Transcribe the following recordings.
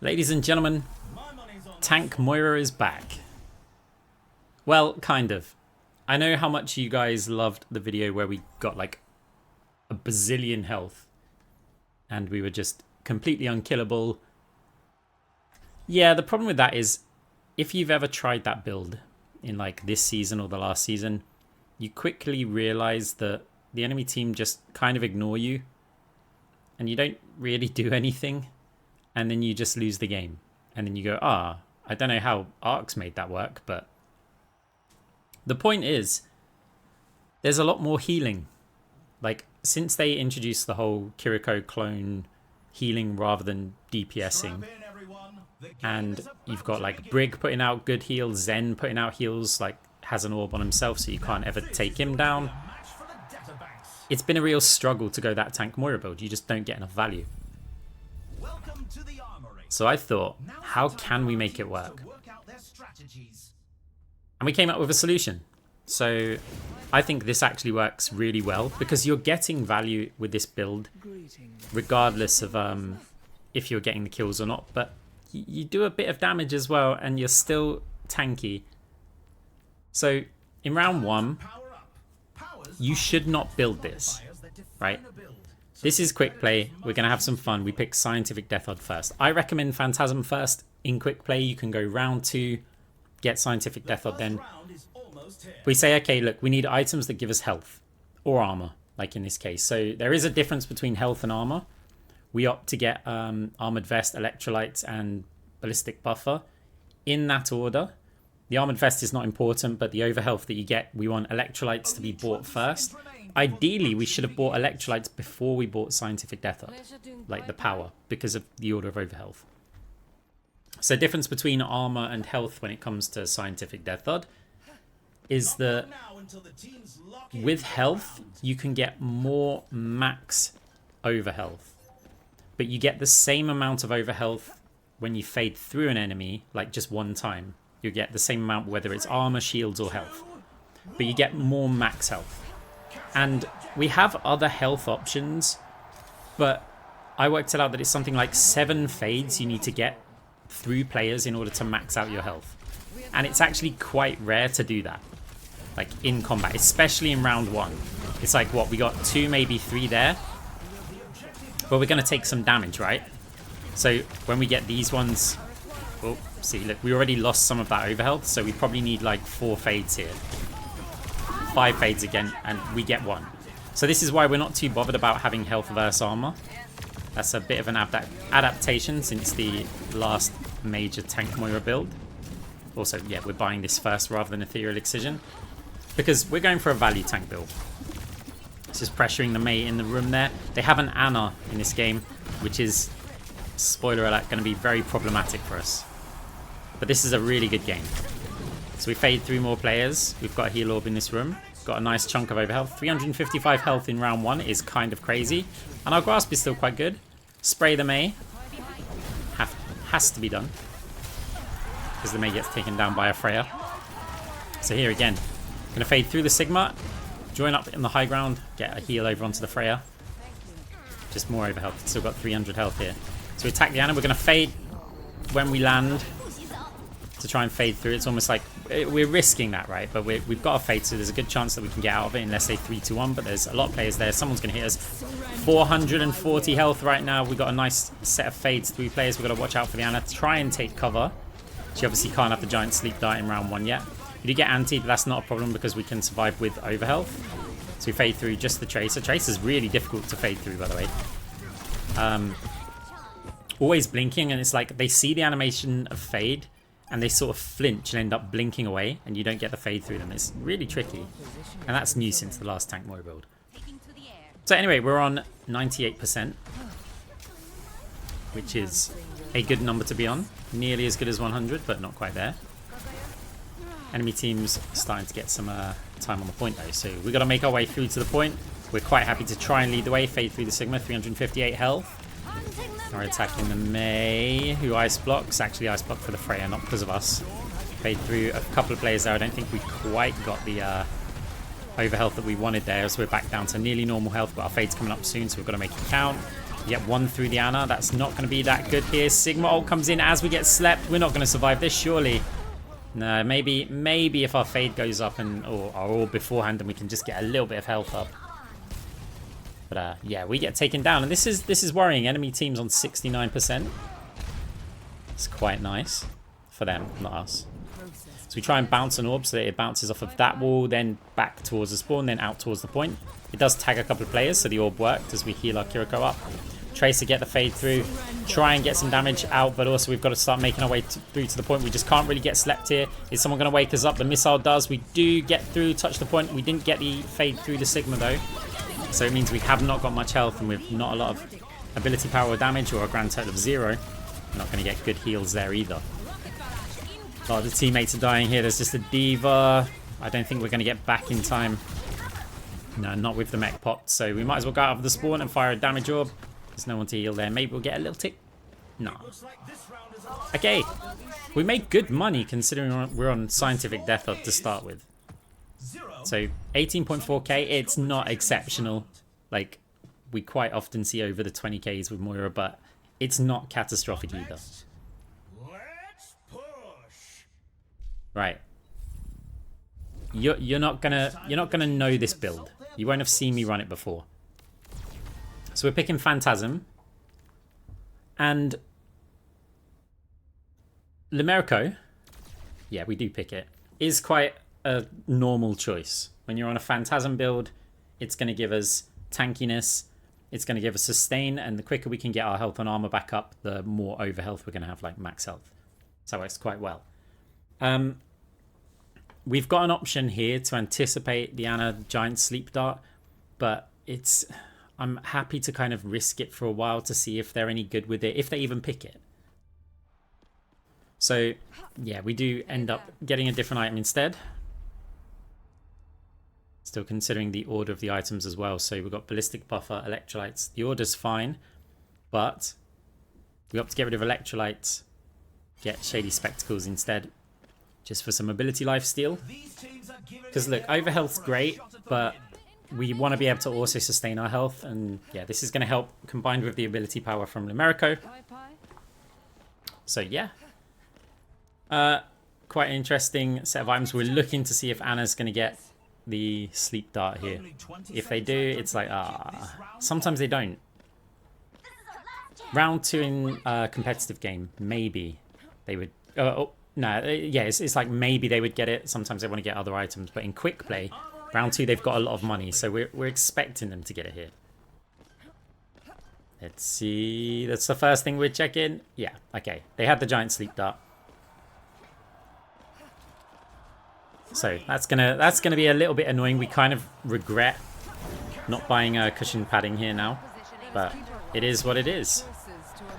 Ladies and gentlemen, Tank Moira is back. Well, kind of. I know how much you guys loved the video where we got like a bazillion health and we were just completely unkillable. Yeah, the problem with that is if you've ever tried that build in like this season or the last season, you quickly realize that the enemy team just kind of ignore you and you don't really do anything. And then you just lose the game. And then you go, I don't know how Arcs made that work, but the point is, there's a lot more healing. Like, since they introduced the whole Kiriko clone healing rather than DPSing, and you've got like Brig putting out good heals, Zen putting out heals, like has an orb on himself so you can't ever take him down. It's been a real struggle to go that Tank Moira build. You just don't get enough value. So I thought, how can we make it work? And we came up with a solution. So I think this actually works really well because you're getting value with this build regardless of if you're getting the kills or not. But you do a bit of damage as well and you're still tanky. So in round 1, you should not build this, right? This is quick play. We're going to have some fun. We pick Scientific Death Odd first. I recommend Phantasm first. In quick play, you can go round 2, get Scientific Death Odd then. We say, okay, look, we need items that give us health or armor, like in this case. So there is a difference between health and armor. We opt to get Armored Vest, Electrolytes, and Ballistic Buffer in that order. The Armored Vest is not important, but the overhealth that you get, we want Electrolytes to be bought first. Ideally, we should have bought Electrolytes before we bought Scientific Death Odd, like the power, because of the order of overhealth. So difference between armor and health when it comes to Scientific Death Odd is that with health, you can get more max overhealth, but you get the same amount of overhealth when you fade through an enemy, like just one time. You get the same amount whether it's armor, shields, or health, but you get more max health. And we have other health options, but I worked it out that it's something like 7 fades you need to get through players in order to max out your health. And it's actually quite rare to do that, like in combat, especially in round 1. It's like, what, we got 2, maybe 3 there, but we're going to take some damage, right? So when we get these ones, oh, see, look, we already lost some of that overhealth, so we probably need like 4 fades here. 5 fades again, and we get 1. So this is why we're not too bothered about having health versus armor. That's a bit of an adaptation since the last major Tank Moira build. Also, yeah, we're buying this first rather than Ethereal Excision because we're going for a value tank build. This is pressuring the mate in the room there. They have an Ana in this game, which is, spoiler alert, going to be very problematic for us. But this is a really good game. So we fade through more players. We've got a heal orb in this room. Got a nice chunk of overhealth. 355 health in round 1 is kind of crazy. And our grasp is still quite good. Spray the Mei. Has to be done. Because the Mei gets taken down by a Freya. So here again. Going to fade through the Sigma. Join up in the high ground. Get a heal over onto the Freya. Just more overhealth. Still got 300 health here. So we attack the Ana. We're going to fade when we land to try and fade through. It's almost like we're risking that, right? But we've got a fade, so there's a good chance that we can get out of it unless they 3-2-1, but there's a lot of players there. Someone's going to hit us. 440 health right now. We've got a nice set of fades through players. We've got to watch out for the Ana to try and take cover. She obviously can't have the giant sleep dart in round 1 yet. We do get anti, but that's not a problem because we can survive with overhealth. So we fade through just the Tracer. Tracer's really difficult to fade through, by the way. Always blinking, and it's like they see the animation of fade and they sort of flinch and end up blinking away, and you don't get the fade through them. It's really tricky, and that's new since the last Tank Moira build. So anyway, we're on 98%, which is a good number to be on. Nearly as good as 100, but not quite there. Enemy team's starting to get some time on the point though, so we've got to make our way through to the point. We're quite happy to try and lead the way, fade through the Sigma, 358 health. We're attacking the Mei, who ice blocks. Actually, ice block for the Freya, not because of us. Fade through a couple of players there. I don't think we quite got the overhealth that we wanted there, so we're back down to nearly normal health, but our fade's coming up soon, so we've got to make it count. We get one through the Ana. That's not going to be that good here. Sigma ult comes in as we get slept. We're not going to survive this, surely. No, maybe if our fade goes up and or our orb beforehand, then we can just get a little bit of health up. But yeah, we get taken down, and this is worrying. Enemy teams on 69%. It's quite nice for them, not us. So we try and bounce an orb so that it bounces off of that wall, then back towards the spawn, then out towards the point. It does tag a couple of players, so the orb worked as we heal our Kiriko up. Tracer get the fade through, try and get some damage out, but also we've got to start making our way through to the point. We just can't really get slept here. Is someone going to wake us up? The missile does. We do get through, touch the point. We didn't get the fade through the Sigma though. So it means we have not got much health and we've not a lot of ability power or damage, or a grand total of 0. We're not going to get good heals there either. Oh, the teammates are dying here. There's just a D.Va. I don't think we're going to get back in time. No, not with the mech popped. So we might as well go out of the spawn and fire a damage orb. There's no one to heal there. Maybe we'll get a little tick. No. Okay. We made good money considering we're on scientific death to start with. So 18.4k. It's not exceptional. Like, we quite often see over the 20ks with Moira, but it's not catastrophic either. Right. You're not gonna know this build. You won't have seen me run it before. So we're picking Phantasm. And Limerico, yeah, we do pick it, is quite a normal choice. When you're on a Phantasm build, it's going to give us tankiness, it's going to give us sustain, and the quicker we can get our health and armor back up, the more over health we're going to have, like max health. So it's quite well. We've got an option here to anticipate the Ana giant sleep dart, but I'm happy to kind of risk it for a while to see if they're any good with it, if they even pick it. So yeah, we do end up getting a different item instead. Still considering the order of the items as well. So we've got ballistic buffer, electrolytes. The order's fine, but we opt to get rid of electrolytes, get shady spectacles instead, just for some ability life steal. Because look, overhealth's great, but we want to be able to also sustain our health, and yeah, this is going to help combined with the ability power from Limerico. So yeah, quite an interesting set of items. We're looking to see if Ana's going to get the sleep dart here. If they do, it's like, sometimes they don't. Round 2 in a competitive game, maybe they would, no, yeah, it's like maybe they would get it. Sometimes they want to get other items, but in quick play, round 2 they've got a lot of money, so we're expecting them to get it here. Let's see, that's the first thing we're checking. Yeah, okay, they had the giant sleep dart. So that's gonna be a little bit annoying. We kind of regret not buying a cushion padding here now, but it is what it is.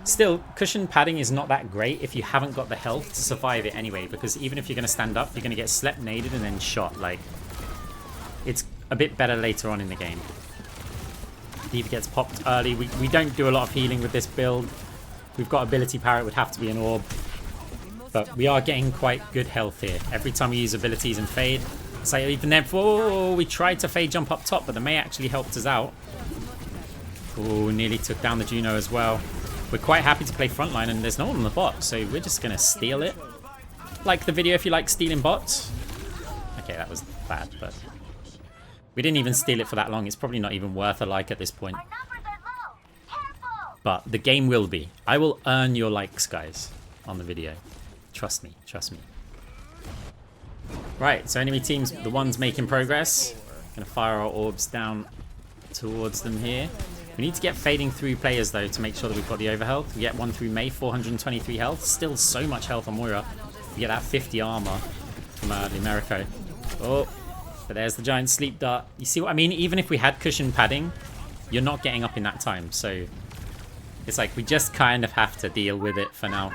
Still, cushion padding is not that great if you haven't got the health to survive it anyway, because even if you're going to stand up, you're going to get slept, naded, and then shot. Like, it's a bit better later on in the game. D.Va gets popped early. We don't do a lot of healing with this build. We've got ability power, it would have to be an orb. But we are getting quite good health here. Every time we use abilities and fade. It's like even then, we tried to fade jump up top, but the Mei actually helped us out. Oh, nearly took down the Juno as well. We're quite happy to play frontline, and there's no one on the bot, so we're just going to steal it. Like the video if you like stealing bots. Okay, that was bad, but we didn't even steal it for that long. It's probably not even worth a like at this point. But the game will be. I will earn your likes, guys, on the video. Trust me, trust me. Right, so enemy teams, the ones making progress. Gonna fire our orbs down towards them here. We need to get fading through players though to make sure that we've got the overhealth. We get one through Mei, 423 health. Still so much health on Moira. We get that 50 armor from Limerico. Oh, but there's the giant sleep dart. You see what I mean? Even if we had cushion padding, you're not getting up in that time. So it's like we just kind of have to deal with it for now.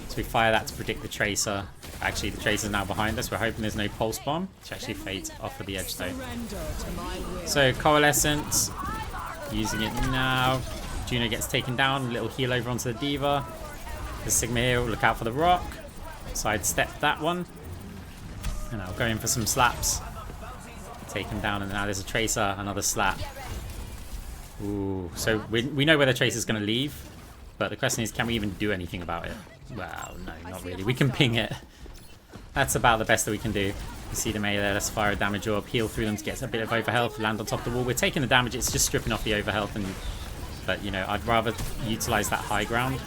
So we fire that to predict the Tracer. Actually, the Tracer's now behind us. We're hoping there's no pulse bomb, which actually fades off of the edge though. So Coalescence, using it now. Juno gets taken down. A little heal over onto the D.Va. The Sigma here, look out for the rock. Sidestep that one. And I'll go in for some slaps. Take him down, and now there's a Tracer, another slap. Ooh, so we know where the Tracer's going to leave, but the question is, can we even do anything about it? Well, no, not really. We can ping it. That's about the best that we can do. You see the melee there, let's fire a damage orb, heal through them to get a bit of overhealth, land on top of the wall. We're taking the damage, it's just stripping off the overhealth, but, you know, I'd rather utilize that high ground.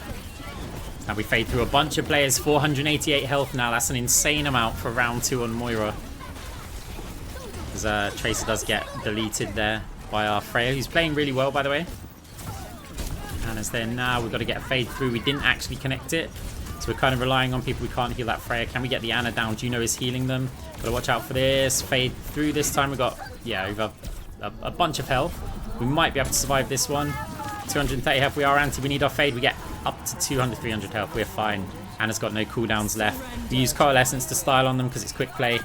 Now we fade through a bunch of players, 488 health now. That's an insane amount for round 2 on Moira. As Tracer does get deleted there by our Freya, who's playing really well, by the way. Anna's there now. We've got to get a fade through. We didn't actually connect it, so we're kind of relying on people. We can't heal that Freya. Can we get the Anna down? Juno is healing them. Got to watch out for this. Fade through this time. We've got, yeah, over a bunch of health. We might be able to survive this one. 230 health. We are anti. We need our fade. We get up to 200, 300 health. We're fine. Anna's got no cooldowns left. We use Coalescence to style on them because it's quick play.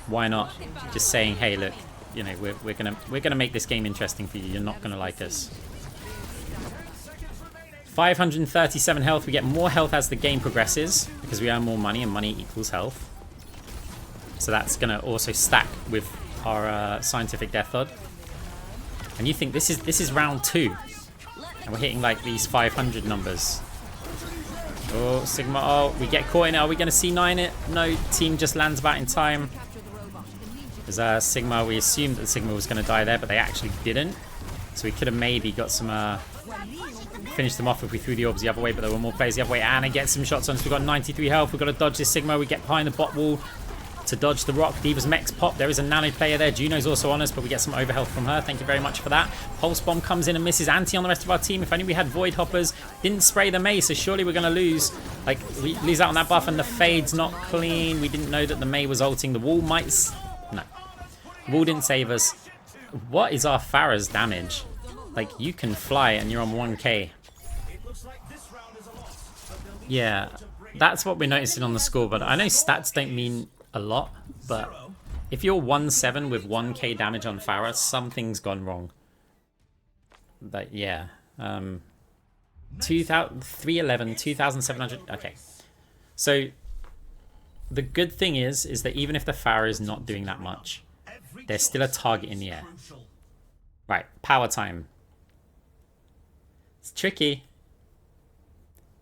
Why not? Just saying, hey, look, you know, we're gonna make this game interesting for you. You're not gonna like us. 537 health. We get more health as the game progresses because we earn more money, and money equals health. So that's gonna also stack with our scientific death odd. And you think this is round 2, and we're hitting like these 500 numbers. Oh, Sigma! Oh, we get caught in it. Are we gonna C9 it? No, team just lands about in time. As Sigma, we assumed that Sigma was going to die there, but they actually didn't. So we could have maybe got some, finished them off if we threw the orbs the other way, but there were more players the other way. Anna gets some shots on us. We've got 93 health. We've got to dodge this Sigma. We get behind the bot wall to dodge the rock. Diva's mech's pop. There is a nano player there. Juno's also on us, but we get some overhealth from her. Thank you very much for that. Pulse bomb comes in and misses. Anti on the rest of our team. If only we had void hoppers. Didn't spray the Mei, so surely we're going to lose. Like, we lose out on that buff, and the fade's not clean. We didn't know that the Mei was ulting. The wall might... No. The wall didn't save us. What is our Pharah's damage? Like, you can fly and you're on 1k. Yeah, that's what we're noticing on the score, but I know stats don't mean a lot, but if you're 1-7 with 1k damage on Pharah, something's gone wrong. But yeah, 311, 2,700, okay. So the good thing is that even if the Pharah is not doing that much, there's still a target in the air. Right, power time. It's tricky.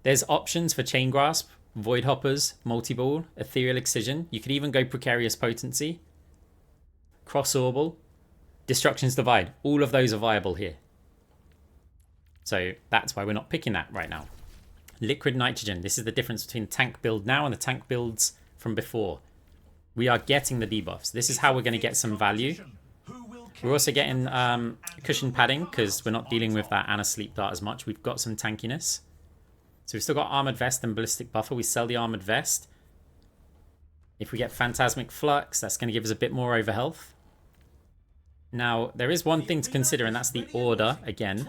There's options for Chain Grasp, Void Hoppers, Multi-Ball, Ethereal Excision. You could even go Precarious Potency, Cross Orbal, Destruction's Divide. All of those are viable here. So that's why we're not picking that right now. Liquid Nitrogen. This is the difference between the tank build now and the tank builds from before. We are getting the debuffs. This is how we're going to get some value. We're also getting cushion padding because we're not dealing with that Anna Sleep Dart as much. We've got some tankiness. So we've still got Armored Vest and Ballistic Buffer. We sell the Armored Vest. If we get Phantasmic Flux, that's going to give us a bit more overhealth. Now, there is one thing to consider, and that's the order again.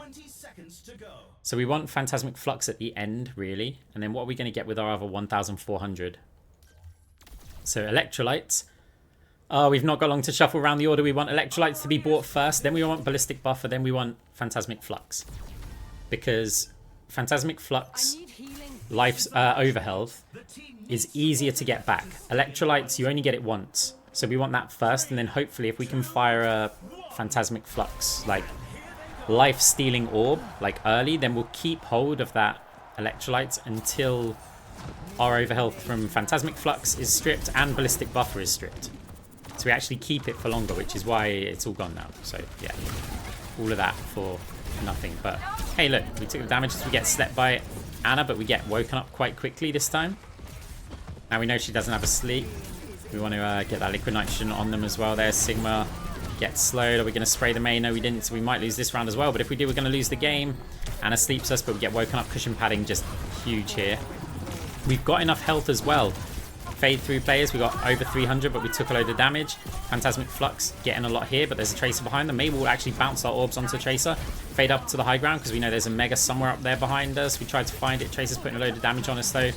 So we want Phantasmic Flux at the end, really. And then what are we going to get with our other 1,400? So Electrolytes. Oh, we've not got long to shuffle around the order. We want Electrolytes to be bought first. Then we want Ballistic Buffer. Then we want Phantasmic Flux. Because Phantasmic Flux, life's overhealth, is easier to get back. Electrolytes, you only get it once. So we want that first. And then hopefully if we can fire a Phantasmic Flux, like life-stealing orb, like early, then we'll keep hold of that Electrolytes until our overhealth from Phantasmic Flux is stripped and Ballistic Buffer is stripped. So we actually keep it for longer, which is why it's all gone now. So yeah, all of that for nothing. But hey, look, we took the damage as we get slept by Anna, but we get woken up quite quickly this time. Now we know she doesn't have a sleep. We want to get that Liquid Nitrogen on them as well. There's Sigma. Gets slowed. Are we going to spray the Mei? No, we didn't, so we might lose this round as well. But if we do, we're going to lose the game. Anna sleeps us, but we get woken up. Cushion padding just huge here. We've got enough health as well. Fade through players. We got over 300, but we took a load of damage. Phantasmic Flux getting a lot here, but there's a Tracer behind them. Maybe we'll actually bounce our orbs onto Tracer. Fade up to the high ground because we know there's a Mega somewhere up there behind us. We tried to find it. Tracer's putting a load of damage on us though.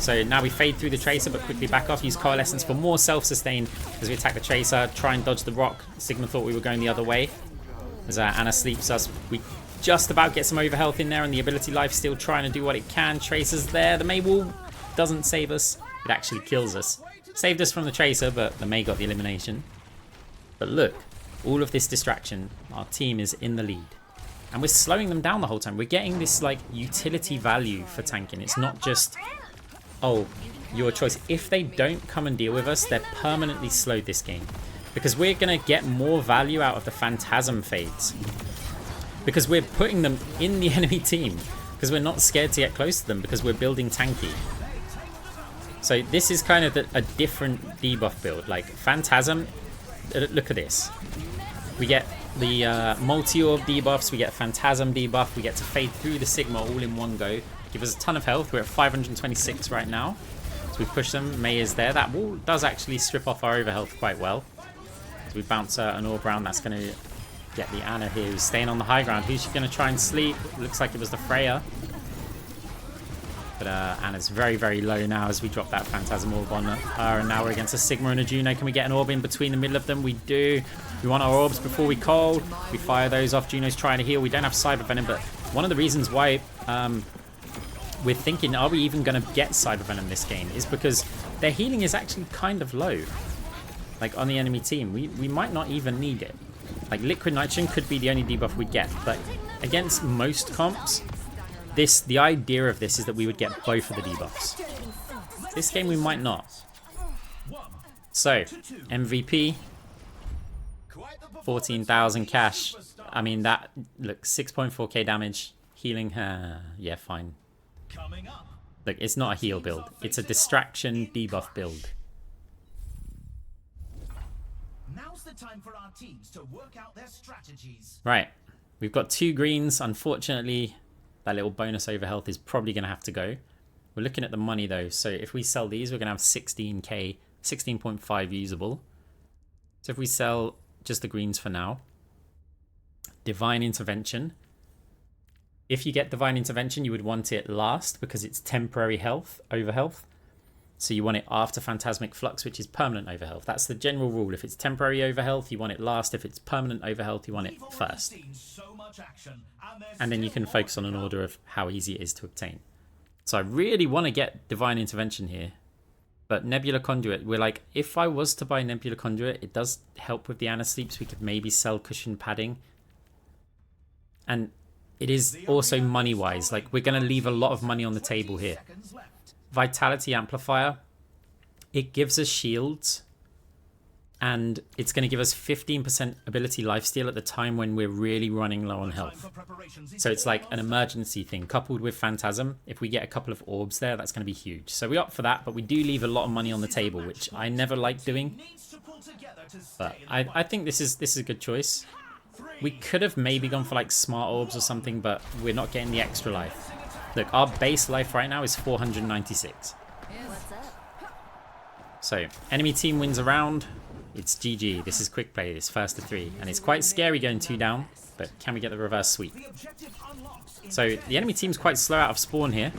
So now we fade through the Tracer, but quickly back off. Use Coalescence for more self-sustain as we attack the Tracer. Try and dodge the rock. Sigma thought we were going the other way. As Anna sleeps us, we just about get some overhealth in there, and the ability life still trying to do what it can. Tracer's there. The Mei Wall doesn't save us. It actually kills us. Saved us from the Tracer, but the Mei got the elimination. But look, all of this distraction, our team is in the lead. And we're slowing them down the whole time. We're getting this like utility value for tanking. It's not just, oh, your choice. If they don't come and deal with us, they're permanently slowed this game. Because we're going to get more value out of the Phantasm fades. Because we're putting them in the enemy team. Because we're not scared to get close to them because we're building tanky. So this is kind of a different debuff build. Like Phantasm, look at this. We get the multi-orb debuffs, we get Phantasm debuff, we get to fade through the Sigma all in one go. Give us a ton of health. We're at 526 right now. So we push them. May is there. That wall does actually strip off our overhealth quite well. So we bounce an orb round. That's going to get the Ana here who's staying on the high ground. Who's she going to try and sleep? Looks like it was the Freya. But Ana's very, very low now as we drop that Phantasm orb on her. And now we're against a Sigma and a Juno. Can we get an orb in between the middle of them? We do. We want our orbs before we cold. We fire those off. Juno's trying to heal. We don't have Cyber Venom, but one of the reasons why we're thinking, are we even going to get Cyber Venom this game, is because their healing is actually kind of low. Like on the enemy team, we might not even need it. Like Liquid Nitrogen could be the only debuff we get, but against most comps, the idea of this is that we would get both of the debuffs. This game we might not. So, MVP, 14,000 cash. I mean, that, look, 6.4k damage, healing, yeah, fine. Look, it's not a heal build. It's a distraction debuff build. Now's the time for our teams to work out their strategies. Right, we've got 2 greens. Unfortunately, that little bonus over health is probably going to have to go. We're looking at the money though. So if we sell these, we're going to have 16k, 16.5 usable. So if we sell just the greens for now. Divine Intervention. If you get Divine Intervention, you would want it last because it's temporary health, over health. So you want it after Phantasmic Flux, which is permanent over health. That's the general rule. If it's temporary over health, you want it last. If it's permanent over health, you want it first. And then you can focus on an order of how easy it is to obtain. So I really want to get Divine Intervention here. But Nebula Conduit, we're like, if I was to buy Nebula Conduit, it does help with the Ana sleeps. We could maybe sell cushion padding. And it is also money-wise. Like, we're going to leave a lot of money on the table here. Vitality Amplifier, it gives us shields, and it's going to give us 15% ability lifesteal at the time when we're really running low on health. So it's like an emergency thing coupled with Phantasm. If we get a couple of orbs there, that's going to be huge. So we opt for that, but we do leave a lot of money on the table, which I never like doing. But I think this is a good choice. We could have maybe gone for like smart orbs or something, but we're not getting the extra life. Look, our base life right now is 496. So, enemy team wins a round. It's GG. This is quick play. This first to 3. And it's quite scary going 2 down. But can we get the reverse sweep? So, the enemy team's quite slow out of spawn here.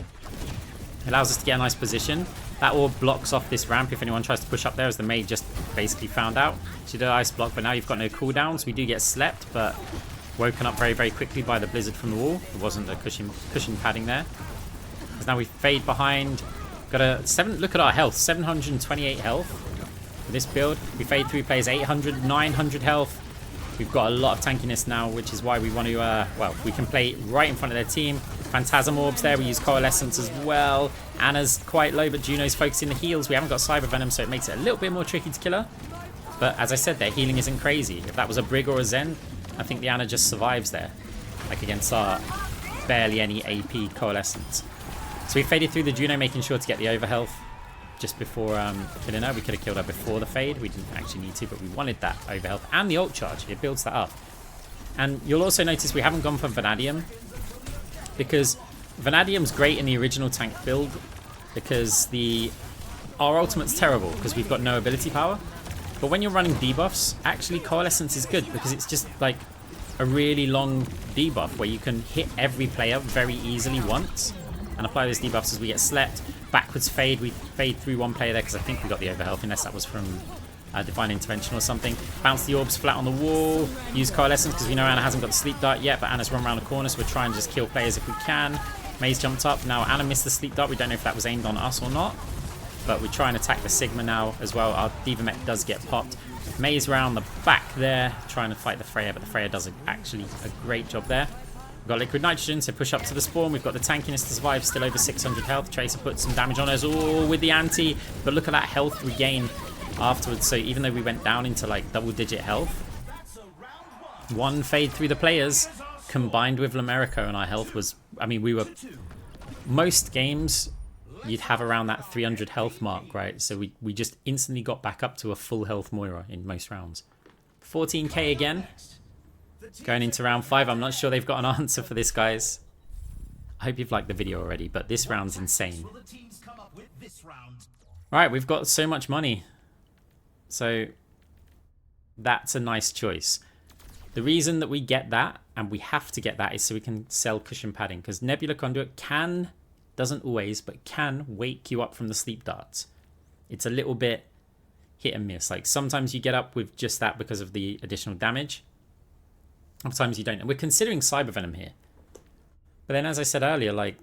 Allows us to get a nice position. That orb blocks off this ramp if anyone tries to push up there, as the maid just basically found out. She did ice block, but now you've got no cooldowns. We do get slept, but woken up very, very quickly by the blizzard from the wall. There wasn't a cushion padding there. Because now we fade behind. Got a 7. Look at our health, 728 health for this build. We fade through plays 800, 900 health. We've got a lot of tankiness now, which is why we want to, well, we can play right in front of their team. Phantasm orbs there. We use Coalescence as well. Ana's quite low, but Juno's focusing the heals. We haven't got Cyber Venom, so it makes it a little bit more tricky to kill her. But as I said, their healing isn't crazy. If that was a Brig or a Zen, I think the Ana just survives there, like against our barely any AP Coalescence. So we faded through the Juno, making sure to get the overhealth just before killing her. We could have killed her before the fade. We didn't actually need to, but we wanted that overhealth and the ult charge. It builds that up. And you'll also notice we haven't gone for Vanadium, because Vanadium's great in the original tank build because our ultimate's terrible because we've got no ability power. But when you're running debuffs, actually Coalescence is good because it's just like a really long debuff where you can hit every player very easily once and apply those debuffs as we get slept. Backwards fade, we fade through one player there because I think we got the overhealth, unless that was from Divine Intervention or something. Bounce the orbs flat on the wall, use Coalescence because we know Ana hasn't got the sleep dart yet, but Ana's run around the corner, so we're trying to just kill players if we can. Maze jumped up. Now Ana missed the sleep dart. We don't know if that was aimed on us or not, but we try and attack the Sigma now as well. Our Diva Mech does get popped. Maze around the back there, trying to fight the Freya, but the Freya does actually a great job there. We've got liquid nitrogen, so push up to the spawn. We've got the tankiness to survive, still over 600 health. Tracer puts some damage on us, all with the anti. But look at that health regain afterwards. So even though we went down into like double-digit health, one fade through the players combined with Lamerico, and our health was, I mean, we were, most games you'd have around that 300 health mark, right? So we just instantly got back up to a full health Moira in most rounds. 14k again. Going into round 5, I'm not sure they've got an answer for this, guys. I hope you've liked the video already, but this round's insane. Alright, we've got so much money. So, that's a nice choice. The reason that we get that, and we have to get that, is so we can sell cushion padding. Because Nebula Conduit can, doesn't always, but can wake you up from the sleep darts. It's a little bit hit and miss. Like, sometimes you get up with just that because of the additional damage. Sometimes you don't. And we're considering Cyber Venom here. But then, as I said earlier, like,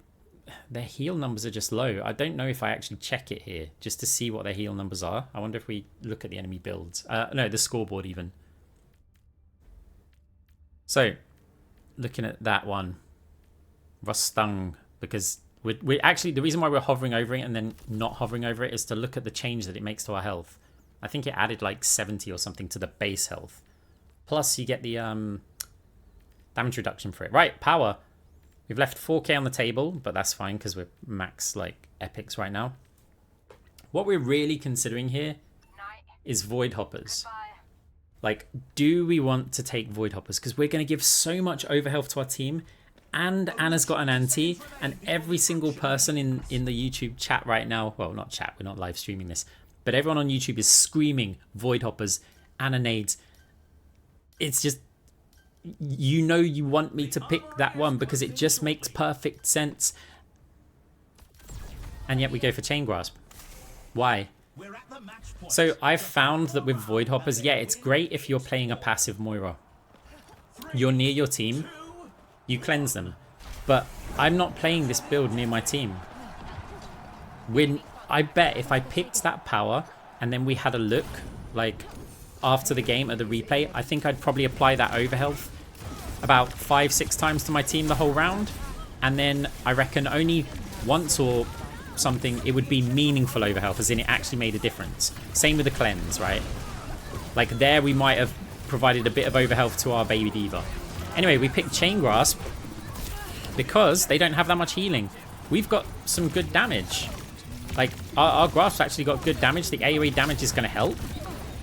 their heal numbers are just low. I don't know if I actually check it here just to see what their heal numbers are. I wonder if we look at the enemy builds. No, the scoreboard even. So, looking at that one. Rustung. Because we're actually, the reason why we're hovering over it and then not hovering over it is to look at the change that it makes to our health. I think it added like 70 or something to the base health. Plus, you get the damage reduction for it. Right, power. We've left 4k on the table, but that's fine because we're max like epics right now. What we're really considering here is Void Hoppers. Like, do we want to take Void Hoppers? Because we're going to give so much overhealth to our team. And Anna's got an anti. And every single person in the YouTube chat right now, well, not chat, we're not live streaming this, but everyone on YouTube is screaming Void Hoppers, Anna nades. It's just, you know, you want me to pick that one because it just makes perfect sense. And yet we go for Chain Grasp. Why? So I've found that with Void Hoppers, yeah, it's great if you're playing a passive Moira. You're near your team, you cleanse them. But I'm not playing this build near my team. I bet if I picked that power and then we had a look, like, after the game at the replay, I think I'd probably apply that overhealth about 5-6 times to my team the whole round. And then I reckon only once or something it would be meaningful overhealth, as in it actually made a difference. Same with the cleanse, right? Like there we might have provided a bit of overhealth to our baby diva. Anyway, we picked Chain Grasp because they don't have that much healing. We've got some good damage. Like our Grasp's actually got good damage. The AoE damage is going to help.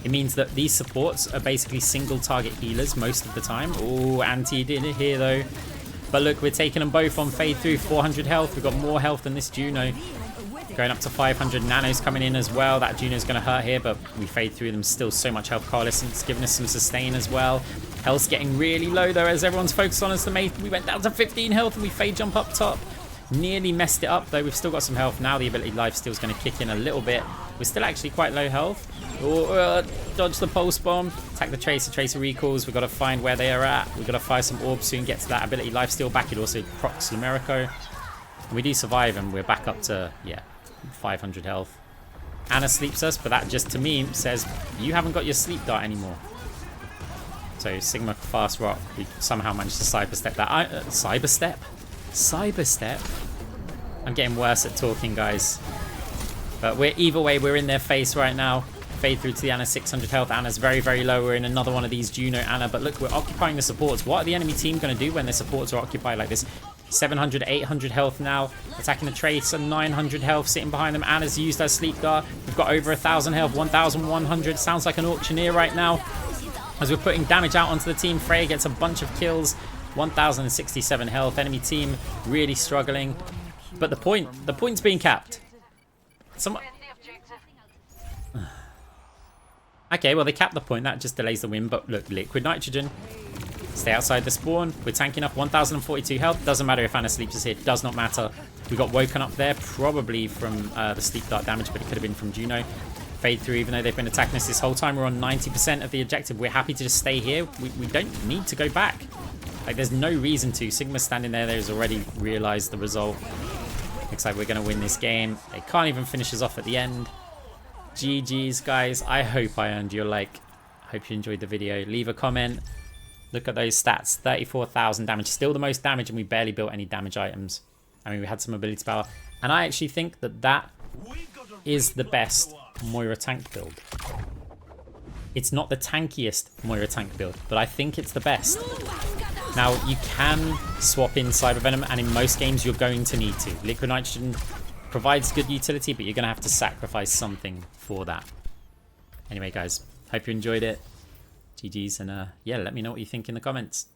It means that these supports are basically single target healers most of the time. Oh, anti did it here though. But look, we're taking them both on fade through. 400 health. We've got more health than this Juno. Going up to 500. Nano's coming in as well. That Juno's going to hurt here, but we fade through them. Still so much health. Coalescence giving us some sustain as well. Health's getting really low though as everyone's focused on us. We went down to 15 health and we fade jump up top. Nearly messed it up though. We've still got some health. Now the ability lifesteal is going to kick in a little bit. We're still actually quite low health. Dodge the pulse bomb. Attack the Tracer. Tracer recalls. We've got to find where they are at. We've got to fire some orbs soon. Get to that ability lifesteal back. It also procs Lamerico. And we do survive and we're back up to, yeah, 500 health. Anna sleeps us, but that just to me says you haven't got your sleep dart anymore. So Sigma fast rock. We somehow managed to cyberstep that. Cyberstep? Cyberstep? I'm getting worse at talking, guys. But either way, we're in their face right now. Fade through to the Anna 600 health. Anna's very, very low. We're in another one of these Juno Anna. But look, we're occupying the supports. What are the enemy team going to do when their supports are occupied like this? 700, 800 health now. Attacking the Tracer, 900 health sitting behind them. Anna's used her sleep dart. We've got over 1,000 health, 1,100. Sounds like an auctioneer right now. As we're putting damage out onto the team, Freya gets a bunch of kills. 1,067 health. Enemy team really struggling. But the point's being capped. Okay, well, they capped the point. That just delays the win. But look, liquid nitrogen. Stay outside the spawn. We're tanking up 1,042 health. Doesn't matter if Anna sleeps us here. Does not matter. We got woken up there, probably from the sleep dart damage, but it could have been from Juno. Fade through, even though they've been attacking us this whole time. We're on 90% of the objective. We're happy to just stay here. We don't need to go back. Like, there's no reason to. Sigma's standing there. There's already realized the result. Looks like we're going to win this game. They can't even finish us off at the end. GG's, guys. I hope I earned your like. I hope you enjoyed the video. Leave a comment. Look at those stats. 34,000 damage. Still the most damage, and we barely built any damage items. I mean, we had some ability power. And I actually think that that is the best Moira tank build. It's not the tankiest Moira tank build, but I think it's the best. Now, you can swap in Cyber Venom, and in most games you're going to need to. Liquid Nitrogen provides good utility, but you're going to have to sacrifice something for that. Anyway, guys, hope you enjoyed it. GG's, and yeah, let me know what you think in the comments.